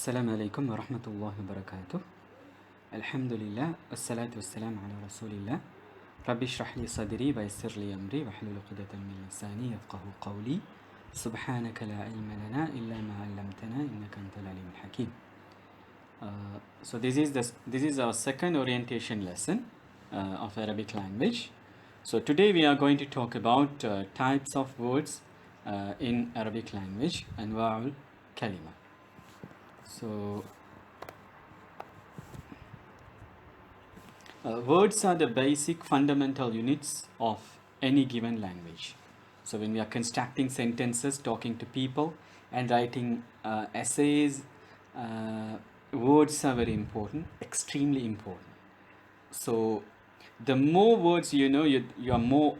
Assalamu alaikum wa rahmatullahi wa barakatuh. Alhamdulillah, wassalatu wassalamu ala rasulillah. Rabbi shrah li sadri wa yassir li amri wa hlul uqdatan min lisani yafqahu qawli. Subhanaka la ilma lana illa ma 'allamtana innaka antal alimul hakim. So this is our second orientation lesson of Arabic language. So today we are going to talk about types of words in Arabic language, anwa'ul kalima. So words are the basic fundamental units of any given language. So when we are constructing sentences, talking to people and writing essays, words are very important, extremely important. So the more words you know, you are more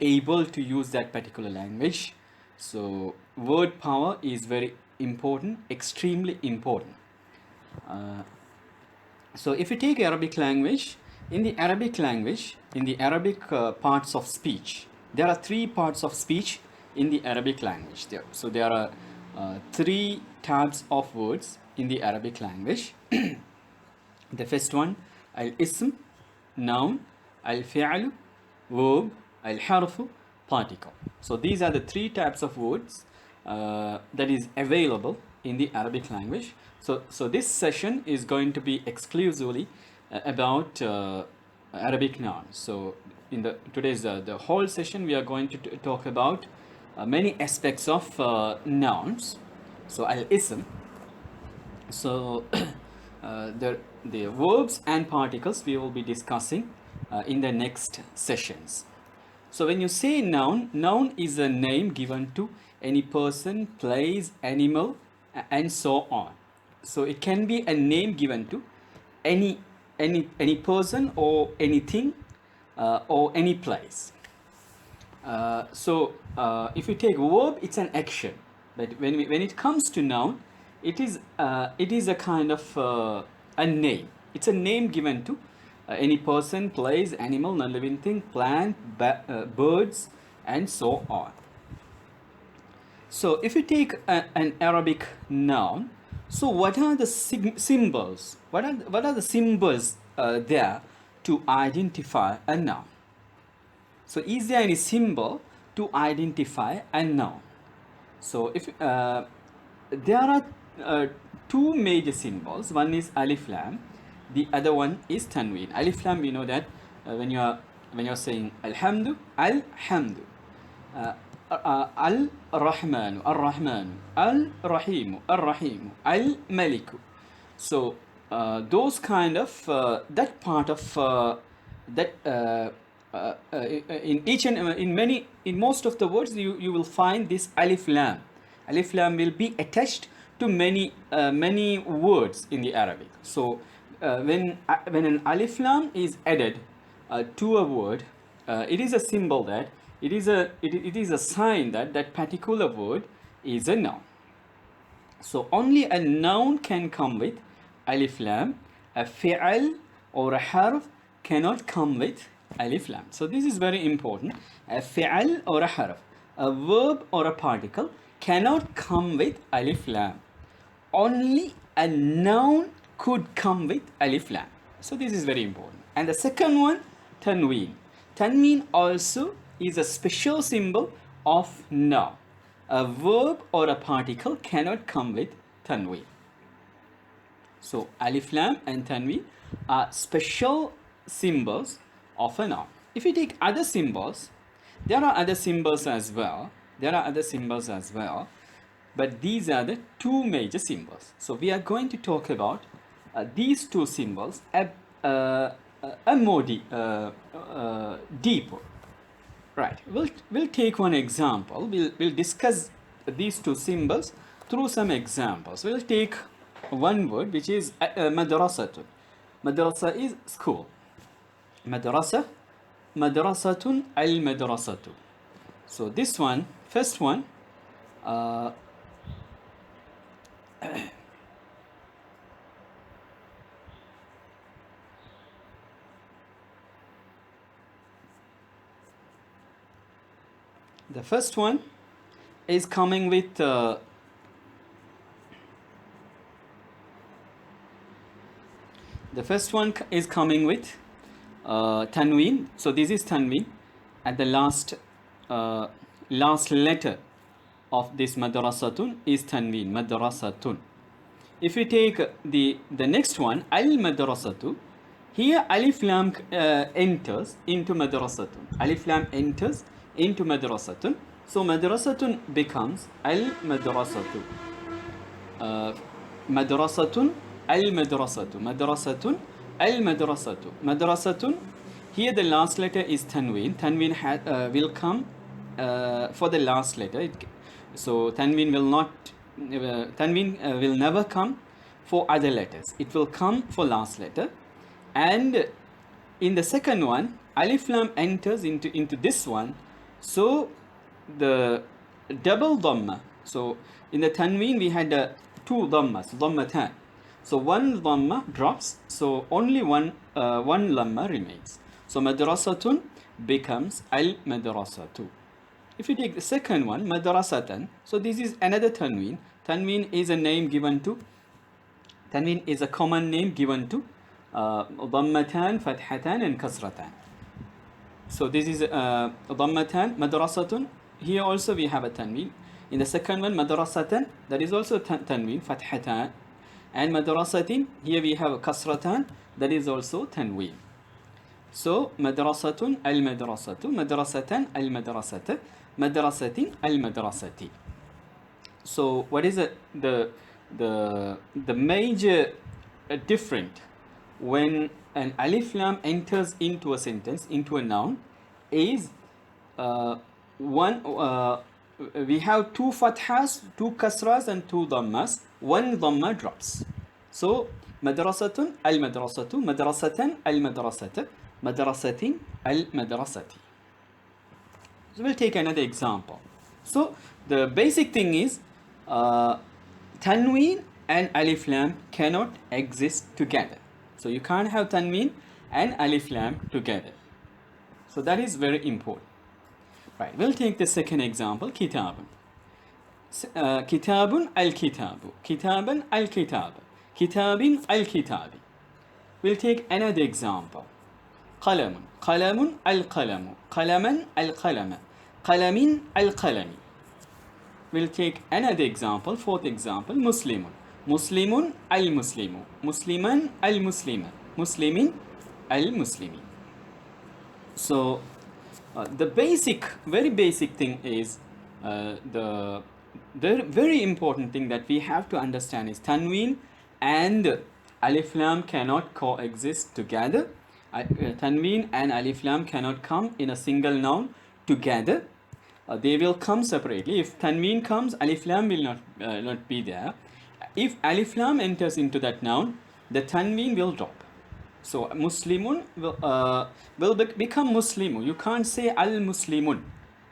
able to use that particular language. So word power is very important, extremely important. So if you take Arabic language, in the Arabic parts of speech, there are three parts of speech in the Arabic language. So there are three types of words in the Arabic language. The first one, al-ism, noun, al-fi'l, verb, al-harf, particle. So these are the three types of words that is available in the Arabic language. So this session is going to be exclusively about Arabic nouns. So in today's the whole session we are going to talk about many aspects of nouns. So al-ism. So the verbs and particles we will be discussing in the next sessions. So when you say noun, noun is a name given to any person, place, animal, and so on. So it can be a name given to any person or anything or any place. So if you take verb, it's an action. But when it comes to noun, it is a kind of a name. It's a name given to any person, place, animal, non-living thing, plant, birds, and so on. So if you take an Arabic noun, so what are the symbols? What are the symbols there to identify a noun? So is there any symbol to identify a noun? So if there are two major symbols. One is Alif Laam, the other one is Thanween. Alif Laam, we know that when you're saying Alhamdu, Alhamdu. Al-Rahmanu, Ar-Rahmanu, Al-Rahimu, Ar-Rahimu, Al-Maliku. So those kind of that part of in most of the words you will find this Alif Laam. Alif Laam will be attached to many words in the Arabic. So when an Alif Laam is added to a word, it is a symbol that it is a sign that that particular word is a noun. So only a noun can come with Alif Laam. A fi'al or a harf cannot come with Alif Laam. So this is very important. A fi'al or a harf, a verb or a particle cannot come with Alif Laam. Only a noun could come with Alif Laam. So this is very important. And the second one, Thanween. Thanween also is a special symbol of noun. A verb or a particle cannot come with Thanween. So Alif Laam and Thanween are special symbols of a noun. If you take other symbols, there are other symbols as well. But these are the two major symbols. So we are going to talk about these two symbols more deeper. Right. We'll take one example. We'll discuss these two symbols through some examples. We'll take one word which is madrasatun. Madrasa is school. Madrasa, madrasatun, al-madrasatu. So this one, first one, the first one is coming with The first one is coming with Tanween. So this is Tanween at the last letter of this madrasatun is Tanween, madrasatun. If we take the next one, al-madrasatu, here Alif Lam enters into madrasatun. Alif Lam enters into madrasatun. So madrasatun becomes al-madrasatu. Madrasatun al-madrasatu. Madrasatun al-madrasatu. Madrasatun, here the last letter is Tanween. Tanween will come for the last letter. So Tanween will not, Tanween will never come for other letters. It will come for last letter. And in the second one, Alif Lam enters into this one. So the double dhamma. So in the Tanween we had two dhammas, dhammatan. So one dhamma drops. So only one lamma remains. So madrasatun becomes al-madrasatu. If you take the second one, madrasatan, so this is another Tanween. Tanween is a name given to, Tanween is a common name given to dhammatan, fathatan and kasratan. So this is dhammatan, madrasatun. Here also we have a Tanween. In the second one, madrasatan, that is also Tanween, fathatan. And madrasatin, here we have a kasratan, that is also Tanween. So madrasatun al-madrasatu, madrasatan al-madrasata, madrasatin al-madrasati. So what is the major difference when an alif lam enters into a sentence, into a noun, is we have two fathas, two kasras and two dhammas. One dhamma drops. So madrasatun al-madrasatu, madrasatan al-madrasata, madrasatin al-madrasati. So we'll take another example. So the basic thing is Tanween and Alif Lam cannot exist together. So you can't have Tanween and Alif Lam together. So that is very important. Right, we'll take the second example, Kitabun. Kitabun al-kitabu, Kitaban al-kitab, Kitabin al-kitabi. We'll take another example. Qalamun, Qalamun al-qalamu, Qalaman al-qalama, Qalamin al-qalami. We'll take another example, fourth example, Muslimun, Muslimun al-muslimu, Musliman al-muslima, Muslimin al-muslimi. So the very basic thing is the very important thing that we have to understand is Tanween and Alif Lam cannot coexist together. Tanween and Alif Lam cannot come in a single noun together. They will come separately. If Tanween comes, Alif Lam will not be there. If Alif Lam enters into that noun, the Tanween will drop. So Muslimun will become Muslimu. You can't say al-Muslimun.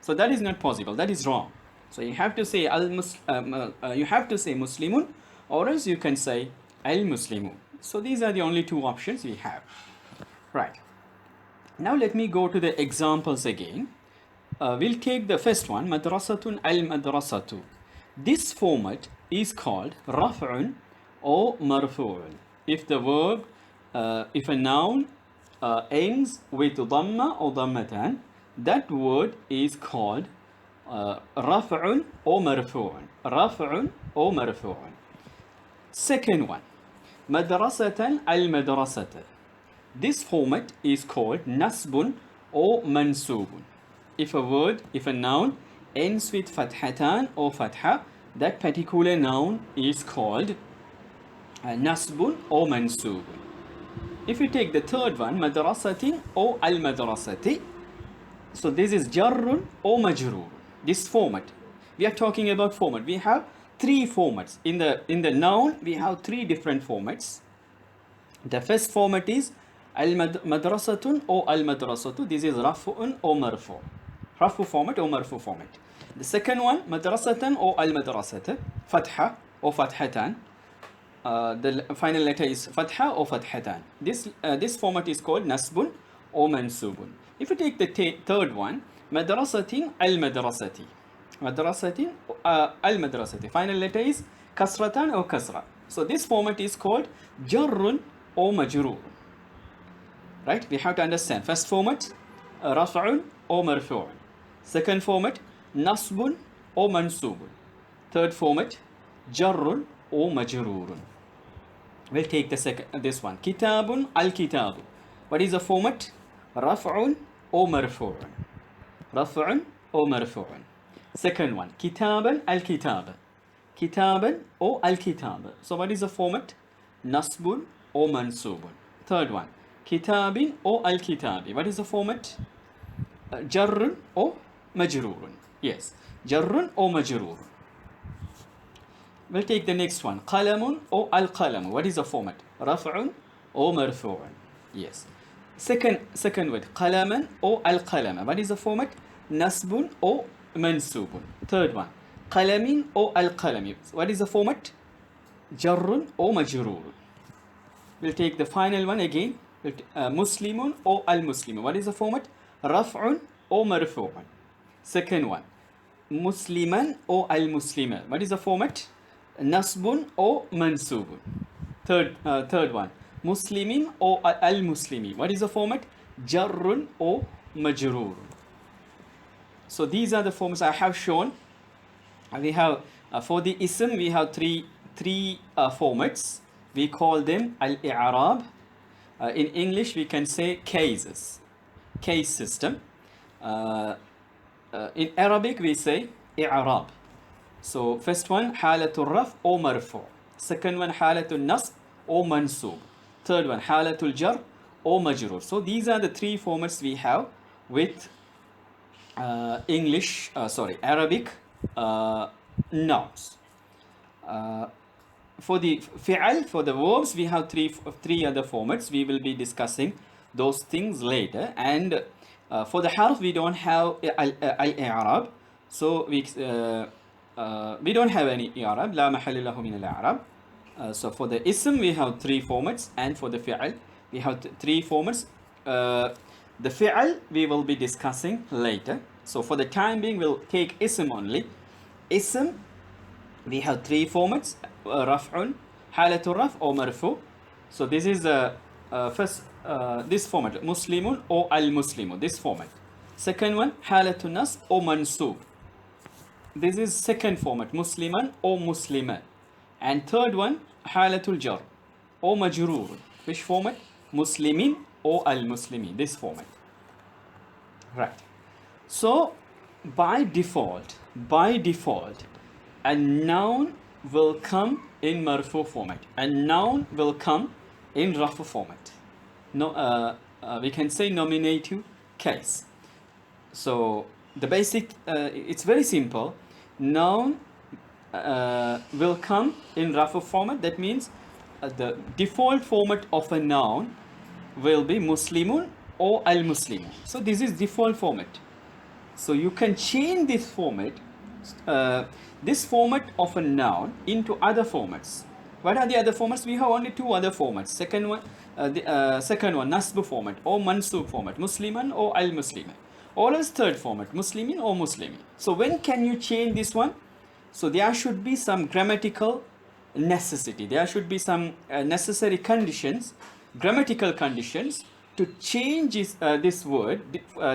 So that is not possible. That is wrong. So you have to say you have to say Muslimun, or else you can say al-Muslimu. So these are the only two options we have. Right. Now let me go to the examples again. We'll take the first one, madrasatun al-madrasatu. This format is called raf'un or marfu'un. If the verb, if a noun ends with dhamma or dhammatan, that word is called raf'un or marfu'un. Raf'un or marfu'un. Second one, madrasatan al-madrasata. This format is called nasbun or mansubun. If a noun ends with fathatan or fatha, that particular noun is called nasbun or mansubun. If you take the third one, madrasatin or al-madrasati, so this is jarrun or majrur. This format, we are talking about format. We have three formats. In the noun, we have three different formats. The first format is al-madrasatun or al-madrasatu. This is rafu'un or marfu. Rafu format or marfu format. The second one, madrasatan or al-madrasata, fatha or fathatan. The final letter is fatha or fathatan. This format is called nasbun or mansubun. If you take the third one, madrasatin al-madrasati. Madrasatin al-madrasati. Final letter is kasratan or kasra. So this format is called jarrun or majroor. Right? We have to understand. First format, raf'un or marfu'un. Second format, nasbun or mansubun. Third format, jarrun or majroorun. We'll take this one. Kitabun al-kitabu. What is the format? Raf'un or marfu'un. Raf'un or marfu'un. Second one, kitaban al-kitaba. Kitaban or al-kitaba. So what is the format? Nasbun or mansubun. Third one, kitabin or al-kitabi. What is the format? Jarrun or majrurun. Yes, jarrun or majrurun. We'll take the next one. Qalamun or al-qalamu. What is the format? Raf'un or marfu'un. Yes. Second word. Qalaman or al-qalama. What is the format? Nasbun or mansubun. Third one. Qalamin or al-qalami. What is the format? Jarrun or majrurun. We'll take the final one again. Muslimun or al-muslimu. What is the format? Raf'un or marfu'un. Second one. Musliman or al-muslima. What is the format? Nasbun or mansubun. Third one. Muslimin or al-muslimi. What is the format? Jarrun or majrurun. So these are the forms I have shown. We have for the ism we have three formats. We call them al-i'rab. In English we can say cases, case system. In Arabic we say i'rab. So first one halatul raf or marfu. Second one halatul nasb or mansub. Third one halatul jar or majrur. So these are the three formats we have with Arabic nouns. For the fi'al, for the verbs, we have three other formats. We will be discussing those things later. And for the harf, we don't have al-i'rab. So we don't have any i'rab. La mahalla lahu min al-i'rab. So for the ism, we have three formats. And for the fi'al, we have three formats. The fi'al, we will be discussing later. So for the time being, we'll take ism only. Ism, we have three formats. Raf'un, halatul raf or marfu. So this is first this format, muslimun or al-muslimu, this format. Second one, halatul nasb or mansub. This is second format, musliman or muslima. And third one, halatul jar or majrur. Which format? Muslimin or al-muslimi, this format. Right. So by default, a noun will come in marfu format. A noun will come in rafu format. No, we can say nominative case. So the basic, it's very simple. Noun will come in rafu format. That means the default format of a noun will be muslimun or al-muslimun. So this is default format. So you can change this format of a noun into other formats. What are the other formats? We have only two other formats. Second one, nasb format or mansub format, musliman or al-musliman. Or else third format, muslimin or muslimi. So when can you change this one? So there should be some grammatical necessity. There should be some necessary conditions, grammatical conditions to change this word,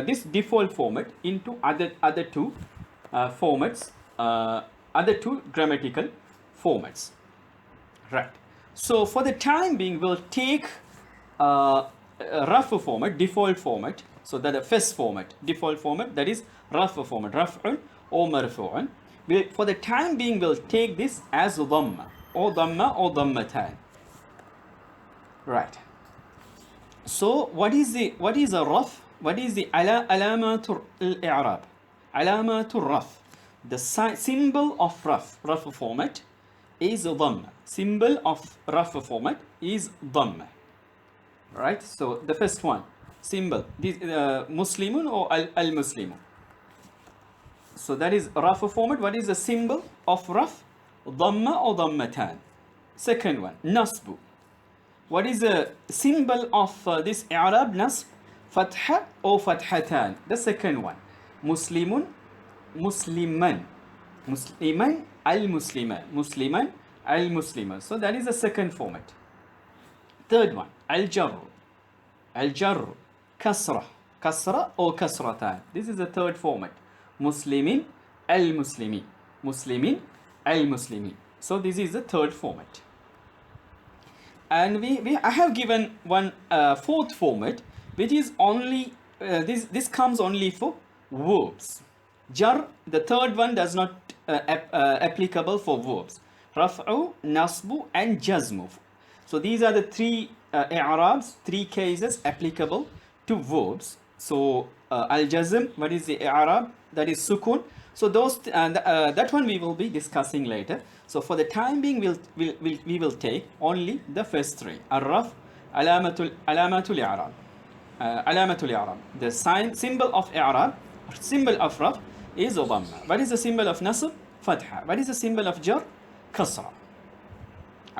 this default format into other two formats, other two grammatical formats. Right. So for the time being, we'll take rafu format, default format. So that the first format, default format, that is rafu format, raf'un or marfu'un. For the time being, we'll take this as dhamma or dhammatan. Right. So what is a raf? What is the alamatul i'rab? Alamatul raf. The symbol of raf format is dhamma. Symbol of raf format is dhamma. Right. So the first one, symbol, this muslimun or al-muslimun. So that is raf format. What is the symbol of raf? Dhamma or dhammatan. Second one, nasbu. What is the symbol of this i'rab nasb? Fatha or fathatan. The second one, muslimun, musliman, al-muslima, musliman, al-muslima. So that is the second format. Third one, al-jarr. Al-jarr, kasra. Kasra or kasratan. This is the third format. Muslimin, al-muslimi. Muslimin, al-muslimi. So this is the third format. And I have given one fourth format, which is only this comes only for verbs. Jar, the third one, does not applicable for verbs. Raf'u, nasbu, and jazmu. So these are the three i'rabs, three cases applicable to verbs. So al-jazm, what is the i'rab? That is sukun. So those that one we will be discussing later. So for the time being, we will take only the first three. Al-raf, alamatul i'rab. Alamatul i'rab. The symbol of i'rab, symbol of raf is dhamma. What is the symbol of nasb? Fatha. What is the symbol of jar? Kasra.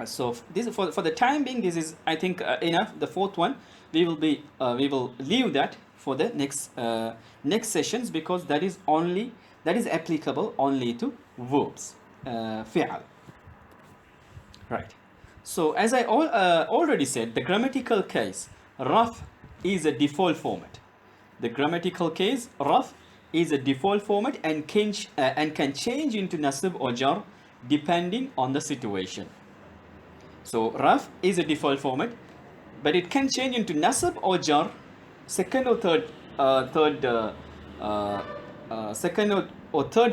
So this for the time being, this is, I think, enough. The fourth one we will leave that for the next sessions, because that is applicable only to verbs. Fi'al. Right. So as I already said, the grammatical case raf is a default format. The grammatical case raf is a default format and can change into nasb or jar depending on the situation. So raf is a default format, but it can change into nasb or jar, second or third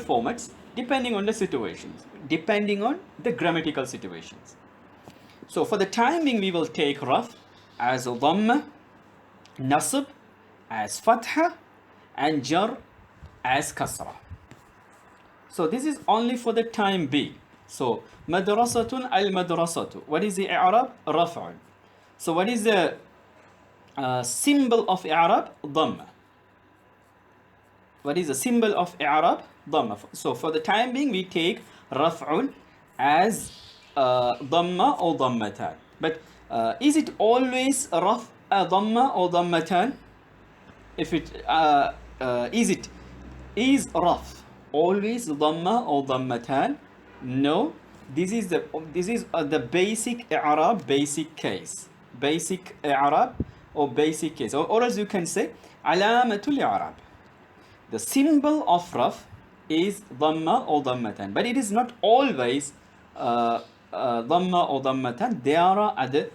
formats, depending on the situations, depending on the grammatical situations. So for the time being, we will take raf as dhamma, nasb as fatha, and jar as kasra. So this is only for the time being. So madrasatun al-madrasatu. What is the i'rab? Raf'un. So what is the symbol of i'rab? Dhamma. What is the symbol of i'rab? Dhamma. So for the time being, we take raf'un as dhamma or dhammatan. But is it always dhamma or dhammatan? If it is raf always dhamma or dhammatan? No. This is the basic i'rab, basic case, basic i'rab or basic case, or as you can say alamatul i'rab. The symbol of raf is dhamma or dhammatan, but it is not always dhamma or dhammatan. There are other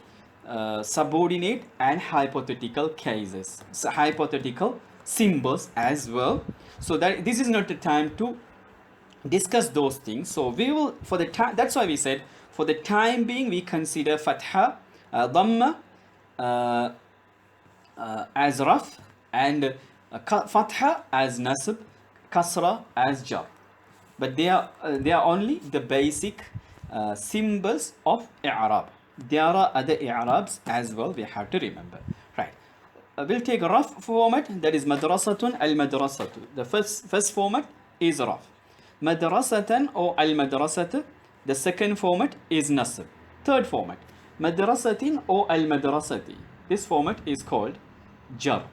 subordinate and hypothetical cases, so hypothetical symbols as well. So that this is not the time to discuss those things. So we will, for the time, that's why we said for the time being we consider fatha, dhamma as raf, and fatha as nasb, kasra as jar. But they are only the basic symbols of i'rab. There are other i'rabs as well, we have to remember. Right. We'll take a raf format, that is madrasatun al-madrasatu. The first format is raf. Madrasatan or al-madrasatu, the second format is nasb. Third format, madrasatin or al-madrasati. This format is called jar.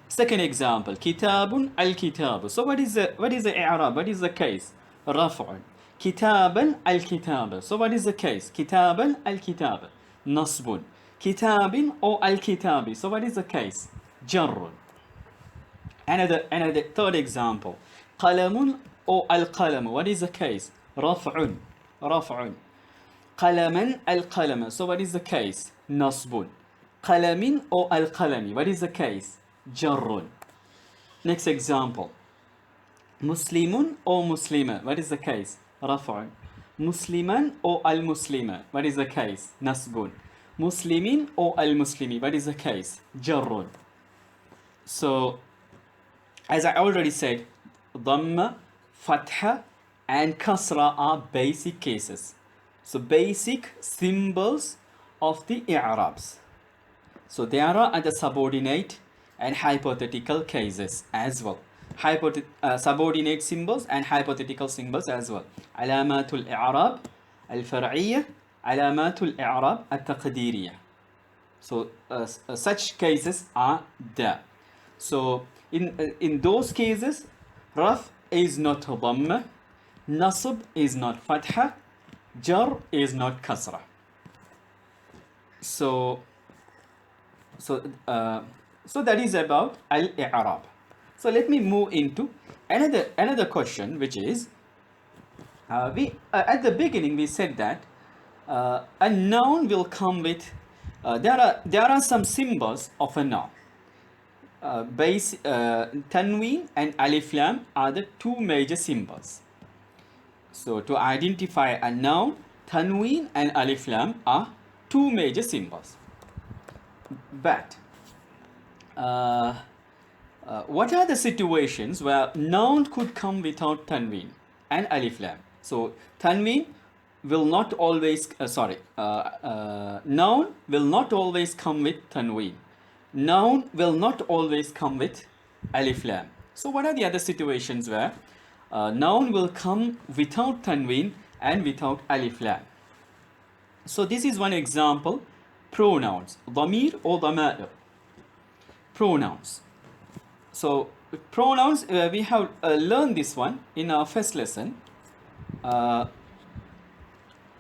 Second example, kitabun al-kitabu. So what is the i'rab? What is the case? Raf'un. Kitaban al-kitab. So what is the case? Kitaban al-kitab. Nasbun. Kitabin or al-kitabi. So what is the case? Jarrun. Another third example. Qalamun or al-qalam. What is the case? Raf'un. Raf'un. Qalaman al-qalam. So what is the case? Nasbun. Qalamin or al-qalami. What is the case? Jarrun. Next example. Muslimun or muslima. What is the case? Raf'un. Musliman or al-muslima. What is the case? Nasbun. Muslimin or al-muslimi. What is the case? Jarrun. So, as I already said, dhamma, fatha, and kasra are basic cases. So, basic symbols of the i'rabs. So, there are other subordinate and hypothetical cases as well. Subordinate symbols and hypothetical symbols as well. Alamatul i'rab al-far'iyya, alamatul i'rab al-taqdiriyya. So such cases are there. So in those cases, raf is not dhamma, nasb is not fatha, jar is not kasra. So so so that is about al-i'rab. So let me move into another question, which is we at the beginning we said that a noun will come with there are some symbols of a noun. Tanween and Alif Lam are the two major symbols. So to identify a noun, Tanween and Alif Lam are two major symbols. But what are the situations where noun could come without Tanween and Alif Lam? So Tanween will not always, noun will not always come with Tanween. Noun will not always come with Alif Lam. So what are the other situations where noun will come without Tanween and without Alif Lam? So this is one example. Pronouns, dhamir or dhama'ir. Pronouns. So pronouns, we have learned this one in our first lesson.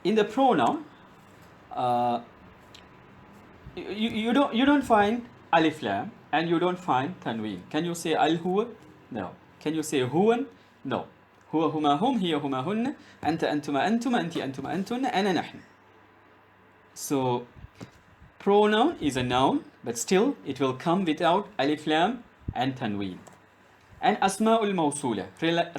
In the pronoun, you don't find Alif Lam and you don't find Tanween. Can you say al huwa? No. Can you say huwan? No. Huwa huma hum, hiya huma hunna, anta antuma antuma, anti antuma antunna, ana nahnu. So pronoun is a noun, but still it will come without Alif Lam and Tanween. And Asma'ul Mawsula,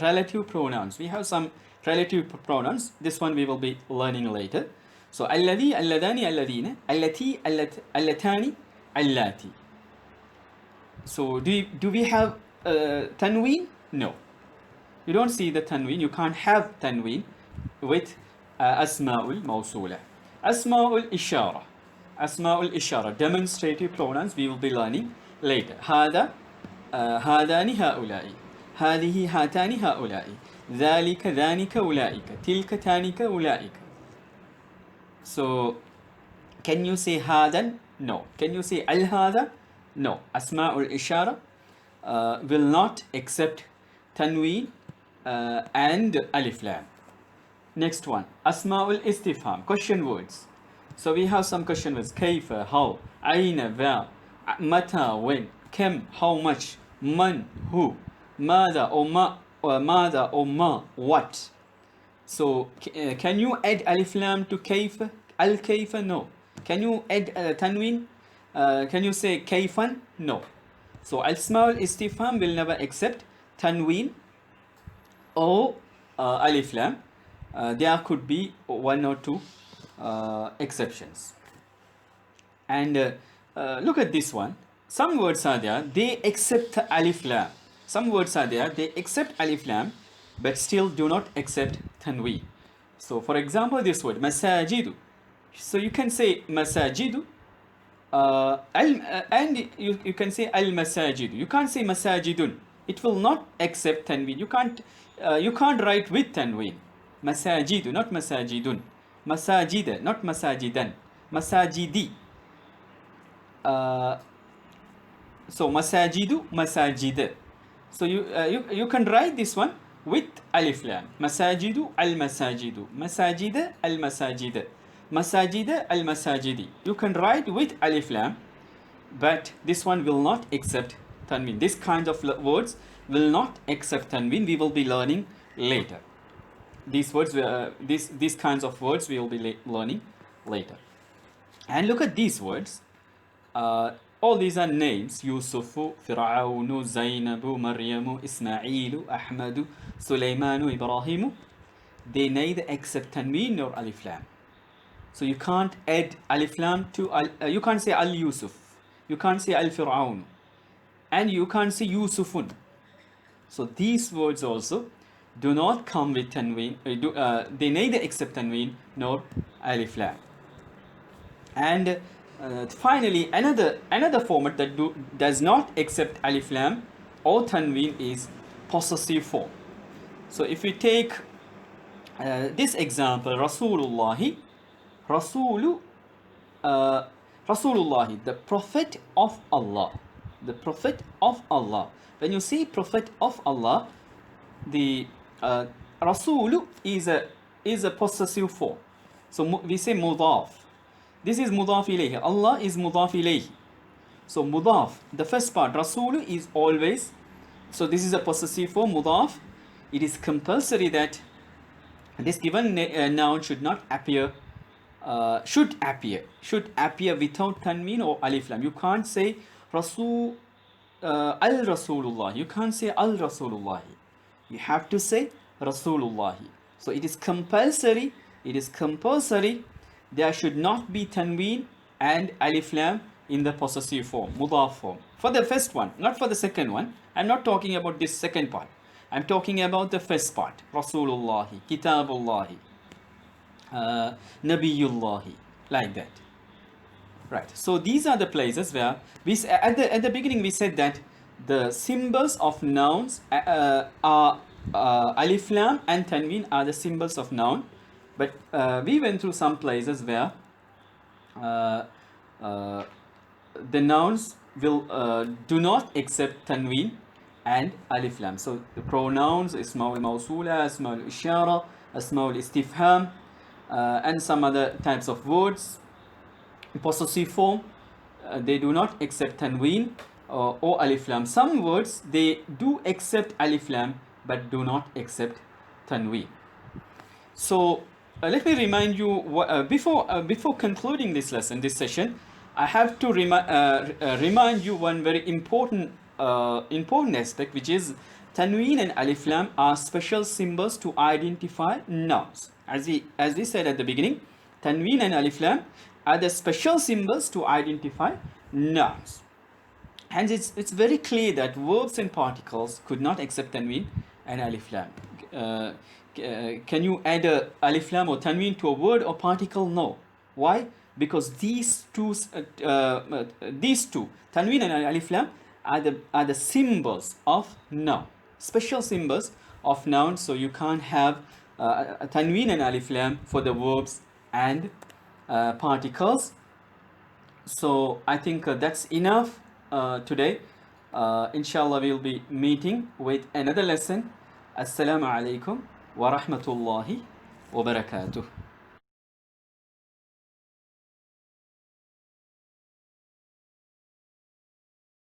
relative pronouns. We have some relative pronouns. This one we will be learning later. So alladhi, alladani, alladina, allati, allatani, allati. So do we have Tanween? No. You don't see the Tanween. You can't have Tanween with Asma'ul Mawsula. Asma'ul Ishara. Asma'ul Ishara, demonstrative pronouns, we will be learning later. هذا هذان هؤلاء هذه هاتان هؤلاء ذلك ذانك أولئك تلك تانك أولئك. So can you say هذا? No. Can you say al-hada? No. Asma'ul Ishara will not accept Tanween and Alif Lam. Next one, Asma'ul Istifham, question words. So we have some question words. Kaifa, how, aina, where, mata, when, kem, how much, man, who, mada or ma, or mada or ma, what. So can you add Alif Lam to Kaifa? Al Kaifa? No. Can you add Tanween? Can you say Kaifan? No. So Asma'ul Istifham will never accept Tanween or Alif Lam. There could be one or two exceptions. And look at this one. Some words are there, they accept Alif Lam. Some words are there, they accept Alif Lam, but still do not accept Tanween. So for example, this word, Masajidu. So you can say Masajidu, and you can say Al-Masajidu. You can't say Masajidun. It will not accept Tanween. You can't write with Tanween. Masajidu, not Masajidun. Masajida, not Masajidan. Masajidi. So Masajidu, Masajida. So you can write this one with Alif Lam. Masajidu, Al-Masajidu. Masajida, Al-Masajida. Masajida, Al-Masajidi. You can write with Alif Lam, but this one will not accept Tanween. This kind of words will not accept Tanween. We will be learning later. These words, these kinds of words we will be learning later. And look at these words. All these are names. Yusufu, Fir'aunu, Zainabu, Maryamu, Ismailu, Ahmadu, Sulaymanu, Ibrahimu. They neither accept Tanween nor Alif Lam. So you can't add Alif Lam to, you can't say Al-Yusuf. You can't say Al-Fir'aun. And you can't say Yusufun. So these words also do not come with Tanween. They neither accept Tanween nor Alif Lam. And finally, another format that does not accept Alif Lam or Tanween is possessive form. So if we take this example, Rasulullahi, Rasulullahi, the Prophet of Allah. The Prophet of Allah. When you say Prophet of Allah, the Rasulu is a possessive form. So we say mudaf. This is mudaf ilayhi. Allah is mudaf ilayhi. So mudaf, the first part, Rasul is always, so this is a possessive form, mudaf. It is compulsory that this given noun should not appear, should appear without tanween or alif lam. You can't say Rasul, al Rasulullah. You can't say al Rasulullah. You have to say Rasulullah. So it is compulsory. It is compulsory. There should not be tanween and alif lam in the possessive form, mudaf form. For the first one, not for the second one. I'm not talking about this second part. I'm talking about the first part. Rasulullah, Kitabullah, Nabiyullah, like that. Right. So these are the places where we at the beginning we said that the symbols of nouns are alif lam and tanween are the symbols of noun. But we went through some places where the nouns will do not accept tanween and alif lam. So the pronouns ismaul mawsula, ismaul ishara, ismaul istifham, and some other types of words, possessive form, they do not accept tanween or alif lam. Some words they do accept alif lam but do not accept tanween. So let me remind you before concluding this lesson, this session, I have to remind you one very important aspect, which is tanween and alif lam are special symbols to identify nouns. As we said at the beginning, tanween and alif lam are the special symbols to identify nouns. And it's very clear that verbs and particles could not accept tanween and alif lam. Can you add a alif lam or tanween to a word or particle? No. Why? Because these two, tanween and alif lam, are the symbols of noun, special symbols of noun. So you can't have tanween and alif lam for the verbs and particles. So I think that's enough today. Inshallah, we'll be meeting with another lesson. Assalamu alaikum wa rahmatullahi wa barakatuh.